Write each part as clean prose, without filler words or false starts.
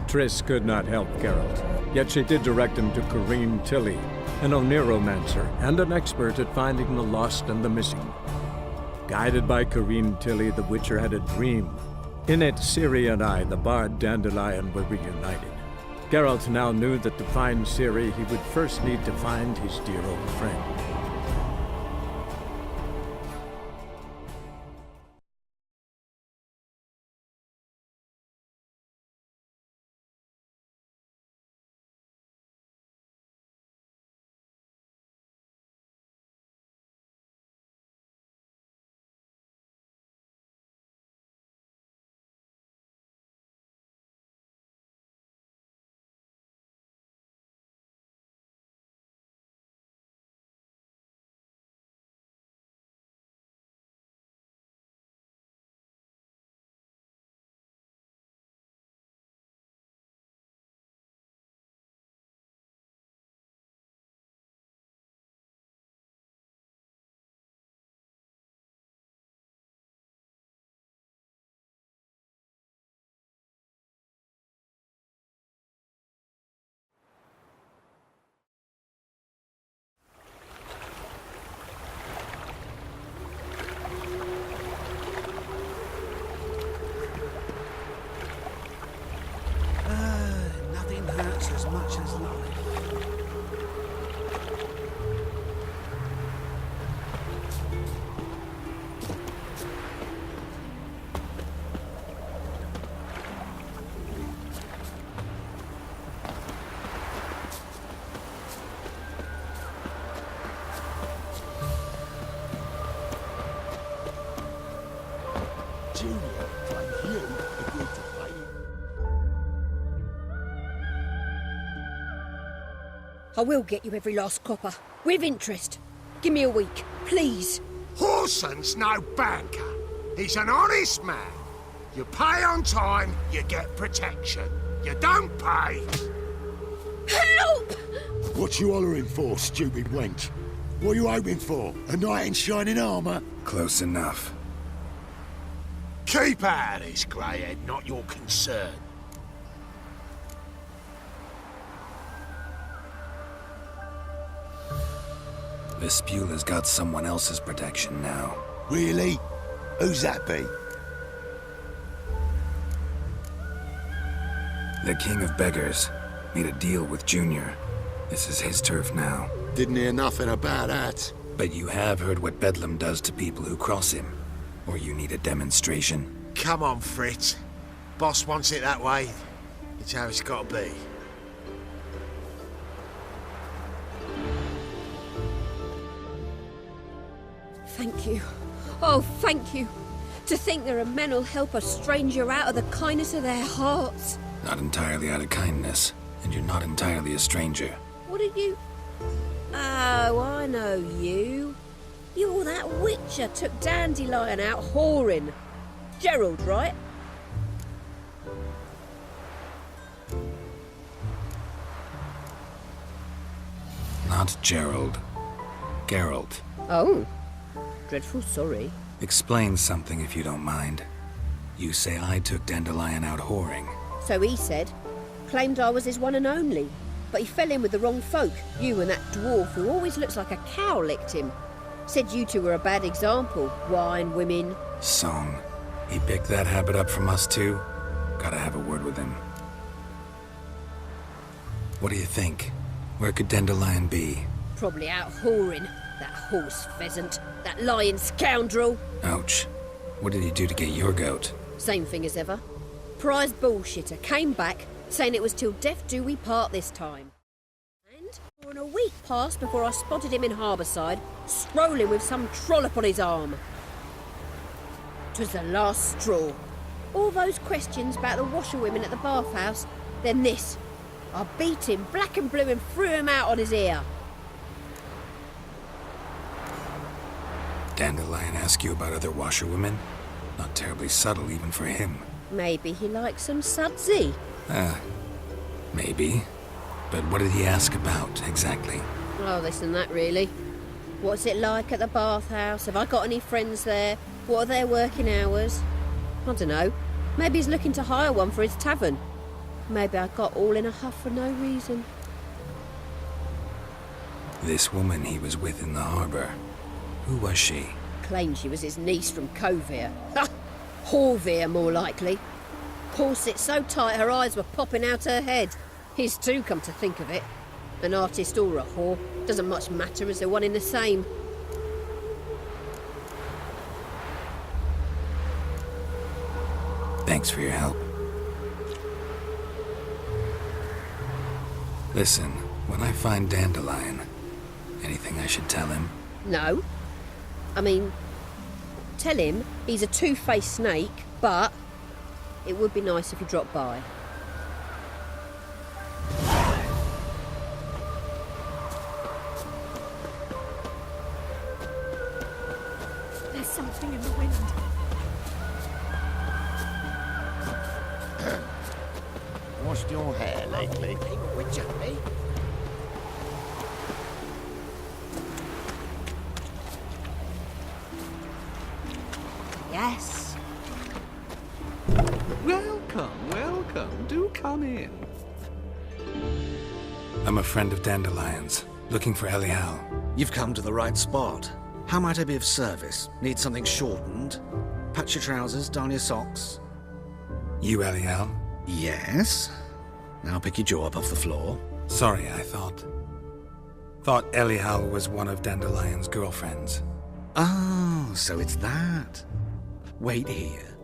Triss could not help Geralt, yet she did direct him to Corrine Tilly, an Oniromancer and an expert at finding the lost and the missing. Guided by Corrine Tilly, the Witcher had a dream. In it, Ciri and I, the bard Dandelion, were reunited. Geralt now knew that to find Ciri, he would first need to find his dear old friend. As much as life. Junior, like you, agreed to play. I will get you every last copper, with interest. Give me a week, please. Whoreson's no banker. He's an honest man. You pay on time, you get protection. You don't pay. Help! What you hollering for, stupid wench? What you hoping for? A knight in shining armour? Close enough. Keep out of this, greyhead, not your concern. Vespula's got someone else's protection now. Really? Who's that be? The King of Beggars made a deal with Junior. This is his turf now. Didn't hear nothing about that. But you have heard what Bedlam does to people who cross him. Or you need a demonstration. Come on, Fritz. Boss wants it that way. It's how it's got to be. Thank you. Oh, thank you. To think there are men who'll help a stranger out of the kindness of their hearts. Not entirely out of kindness, and you're not entirely a stranger. What are you? Oh, I know you. You're that witcher took Dandelion out whoring. Gerald, right? Not Gerald. Geralt. Oh. Dreadful sorry. Explain something if you don't mind. You say I took Dandelion out whoring. So he said. Claimed I was his one and only. But he fell in with the wrong folk. You and that dwarf who always looks like a cow licked him. Said you two were a bad example. Wine, women. Song. He picked that habit up from us too? Gotta have a word with him. What do you think? Where could Dandelion be? Probably out whoring. That horse pheasant. That lying scoundrel. Ouch. What did he do to get your goat? Same thing as ever. Prize bullshitter came back, saying it was till death do we part this time. And more than a week passed before I spotted him in Harbourside, strolling with some trollop on his arm. 'Twas the last straw. All those questions about the washerwomen at the bathhouse, then this. I beat him black and blue and threw him out on his ear. Dandelion ask you about other washerwomen? Not terribly subtle even for him. Maybe he likes some sudsy. Maybe. But what did he ask about, exactly? Oh, this and that, really. What's it like at the bathhouse? Have I got any friends there? What are their working hours? I don't know. Maybe he's looking to hire one for his tavern. Maybe I got all in a huff for no reason. This woman he was with in the harbor, who was she? Claimed she was his niece from Covere. Ha! Horvere, more likely. Corset so tight her eyes were popping out her head. His too, come to think of it. An artist or a whore, doesn't much matter as they're one in the same. Thanks for your help. Listen, when I find Dandelion, anything I should tell him? No. I mean, tell him he's a two-faced snake, but it would be nice if he dropped by. There's something in the wind. Washed your hair lately? Would you, eh? Yes. Welcome, welcome. Do come in. I'm a friend of Dandelion's, looking for Elial. You've come to the right spot. How might I be of service? Need something shortened? Patch your trousers, darn your socks? You Elial? Yes. Now pick your jaw up off the floor. Sorry, I thought Elial was one of Dandelion's girlfriends. Oh, so it's that. Wait here.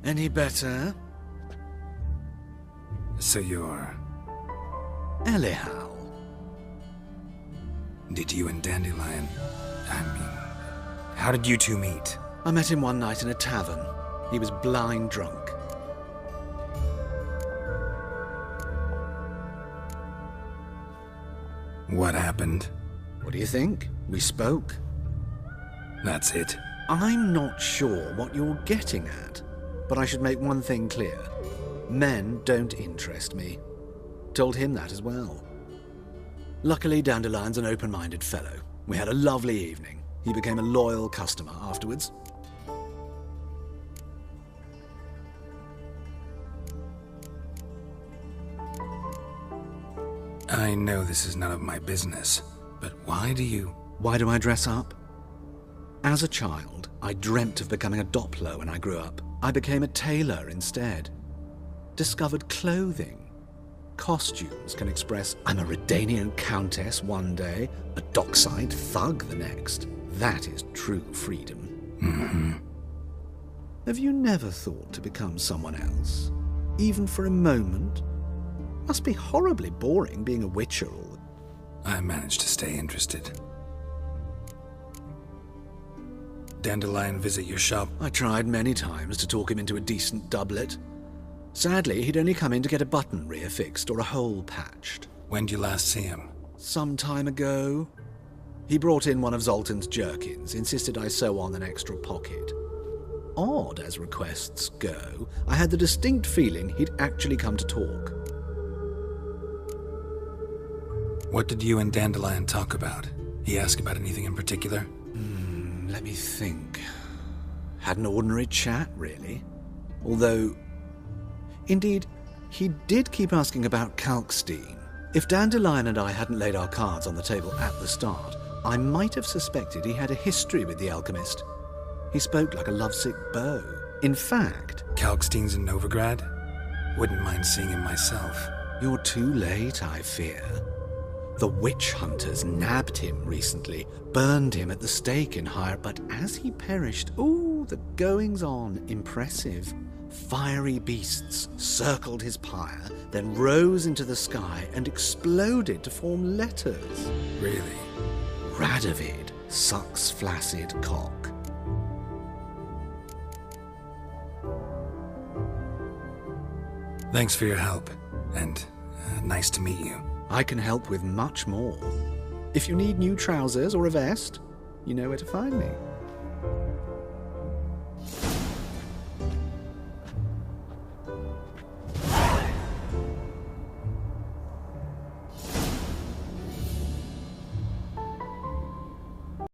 Any better? So you're... Elial. Did you and Dandelion... how did you two meet? I met him one night in a tavern. He was blind drunk. What happened? What do you think? We spoke. That's it. I'm not sure what you're getting at, but I should make one thing clear. Men don't interest me. Told him that as well. Luckily, Dandelion's an open-minded fellow. We had a lovely evening. He became a loyal customer afterwards. I know this is none of my business, but why do you... Why do I dress up? As a child, I dreamt of becoming a Doppler when I grew up. I became a tailor instead. Discovered clothing. Costumes can express I'm a Redanian countess one day, a dockside thug the next. That is true freedom. Mm-hmm. Have you never thought to become someone else? Even for a moment? Must be horribly boring being a witcher all the... I managed to stay interested. Dandelion visit your shop? I tried many times to talk him into a decent doublet. Sadly, he'd only come in to get a button reaffixed or a hole patched. When did you last see him? Some time ago. He brought in one of Zoltan's jerkins, insisted I sew on an extra pocket. Odd as requests go, I had the distinct feeling he'd actually come to talk. What did you and Dandelion talk about? He asked about anything in particular? Let me think. Had an ordinary chat, really. Although, indeed, he did keep asking about Kalkstein. If Dandelion and I hadn't laid our cards on the table at the start, I might have suspected he had a history with the alchemist. He spoke like a lovesick beau. In fact... Kalkstein's in Novigrad? Wouldn't mind seeing him myself. You're too late, I fear. The witch hunters nabbed him recently, burned him at the stake in Hyre, but as he perished, ooh, the goings-on, impressive. Fiery beasts circled his pyre, then rose into the sky and exploded to form letters. Really? Radovid sucks flaccid cock. Thanks for your help, and nice to meet you. I can help with much more. If you need new trousers or a vest, you know where to find me.